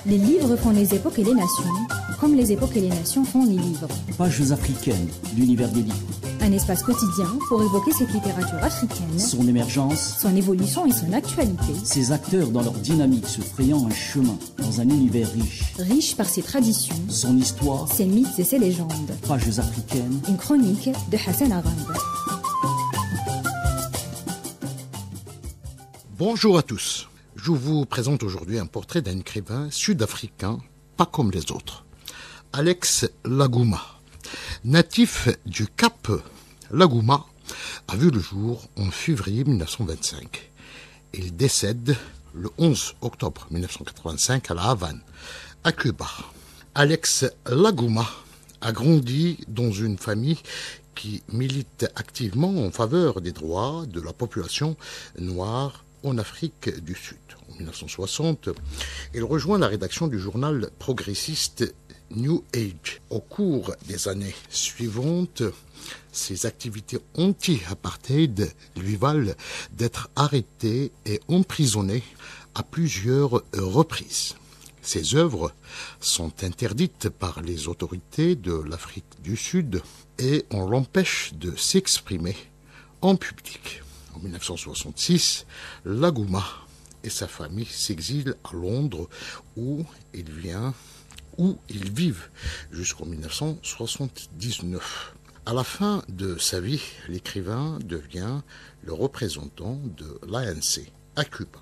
Les livres font les époques et les nations, comme les époques et les nations font les livres. Pages africaines, l'univers des livres. Un espace quotidien pour évoquer cette littérature africaine, Son émergence, son évolution et son actualité. ses acteurs dans leur dynamique se frayant un chemin dans un univers riche. Riche par ses traditions, Son histoire, ses mythes et ses légendes. Pages africaines. Une chronique de Hassan Arab. Bonjour à tous. Je vous présente aujourd'hui un portrait d'un écrivain sud-africain, pas comme les autres. Alex Laguma. Natif du Cap, Laguma a vu le jour en février 1925. Il décède le 11 octobre 1985 à La Havane, à Cuba. Alex Laguma a grandi dans une famille qui milite activement en faveur des droits de la population noire en Afrique du Sud. En 1960, il rejoint la rédaction du journal progressiste New Age. Au cours des années suivantes, ses activités anti-apartheid lui valent d'être arrêté et emprisonné à plusieurs reprises. Ses œuvres sont interdites par les autorités de l'Afrique du Sud et on l'empêche de s'exprimer en public. En 1966, Laguma et sa famille s'exilent à Londres où ils vivent jusqu'en 1979. À la fin de sa vie, l'écrivain devient le représentant de l'ANC à Cuba.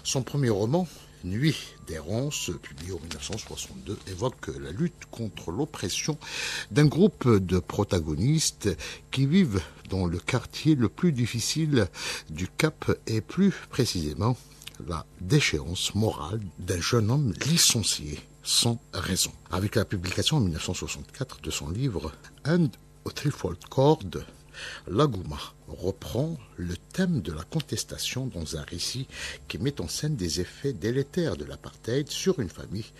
Son premier roman, Nuit d'errance, publié en 1962, évoque la lutte contre l'oppression d'un groupe de protagonistes qui vivent dans le quartier le plus difficile du Cap et plus précisément la déchéance morale d'un jeune homme licencié sans raison. Avec la publication en 1964 de son livre And a Threefold Cord, Laguma reprend le thème de la contestation dans un récit qui met en scène des effets délétères de l'apartheid sur une famille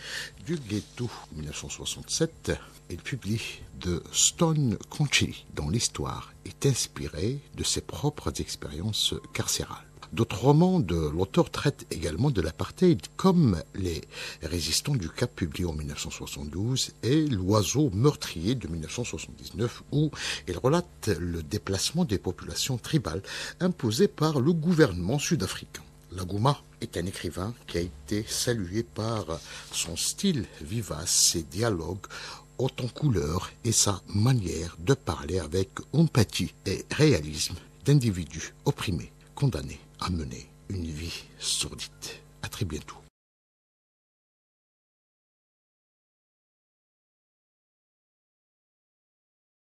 du ghetto. En 1967, il publie The Stone Country, dont l'histoire est inspirée de ses propres expériences carcérales. D'autres romans de l'auteur traitent également de l'apartheid, comme Les Résistants du Cap, publié en 1972, et L'Oiseau meurtrier de 1979, où il relate le déplacement des populations tribales imposées par le gouvernement sud-africain. Laguma est un écrivain qui a été salué par son style vivace, ses dialogues haut en couleur et sa manière de parler avec empathie et réalisme d'individus opprimés, condamnés à mener une vie sordide. À très bientôt.